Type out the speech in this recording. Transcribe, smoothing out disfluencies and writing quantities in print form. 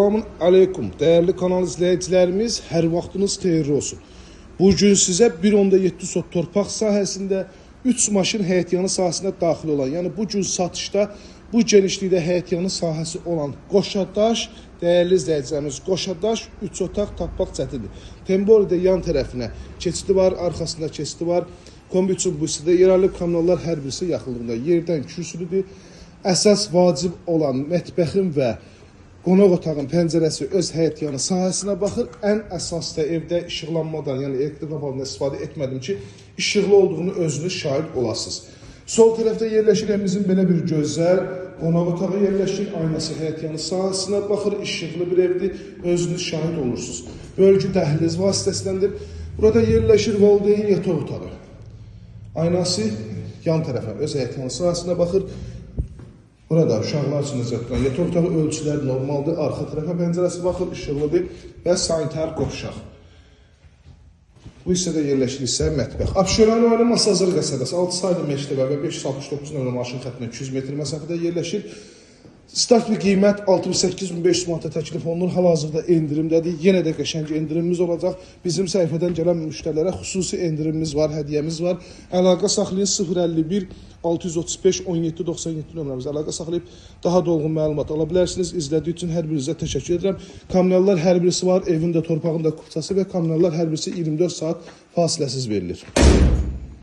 Selamun aleyküm. Değerli kanal izləyicilərimiz, hər vaxtınız xeyirli olsun. Bugün sizə 1.7 sot torpaq sahəsində 3 maşın həyətyanı sahəsinə daxil olan, yəni bugün satışda bu genişlikdə həyətyanı sahəsi olan Qoşadaş, değerli izləyicilərimiz, Qoşadaş 3 otaq tapmaq çətindir. Tembolidə yan tərəfinə keçidi var, arxasında keçidi var. Kombi üçün bu hissədə yer alıb, kanallar hər birisi yaxınlığında yerdən kürsülüdür. Əsas vacib olan mətbəxin və qonaq otağın pəncərəsi öz həyətyanı sahəsinə baxır. Ən əsas da evdə işıqlanmadan, yəni elektrik qapalıdan istifadə etmədim ki, işıqlı olduğunu özünüz şahid olasınız. Sol tərəfdə yerləşir evimizin belə bir gözəl qonaq otağı yerləşir. Aynası həyətyanı sahəsinə baxır, işıqlı bir evdir, özünüz şahid olursunuz. Bölgü dəhliz vasitəsindəndir. Burada yerləşir valideyn yataq otağı. Aynası yan tərəfə öz həyətyanı sahəsinə baxır. Burada uşaqlar üçün nəzərdə yataq otağı ölçüləri normaldır. Arxa tərəfə pəncərəsi baxır, işıqlıdır və sanitar qovşaq. Bu hissədə yerləşir isə mətbəx. Abşeron rayonu Masazır qəsəbəsi 6 saylı məktəbə və 569 nömrə maşın xəttinə 200 metr məsafədə yerləşir. Start bir qiymət 68.500 manata təklif olunur. Hal-hazırda endirimdədir. Yenə də qəşəng endirimimiz olacaq. Bizim səhifədən gələn müştərilərə xüsusi endirimimiz var, hədiyyəmiz var. Əlaqə saxlayın 051 635 17 97 nömrəmizə əlaqə saxlayıb daha dolğun məlumat ala bilərsiniz. İzlədiyi üçün hər birinizə təşəkkür edirəm. Kommunallar hər birisi var, evin də torpağın da kupçası və kommunallar hər birisi 24 saat fasiləsiz verilir.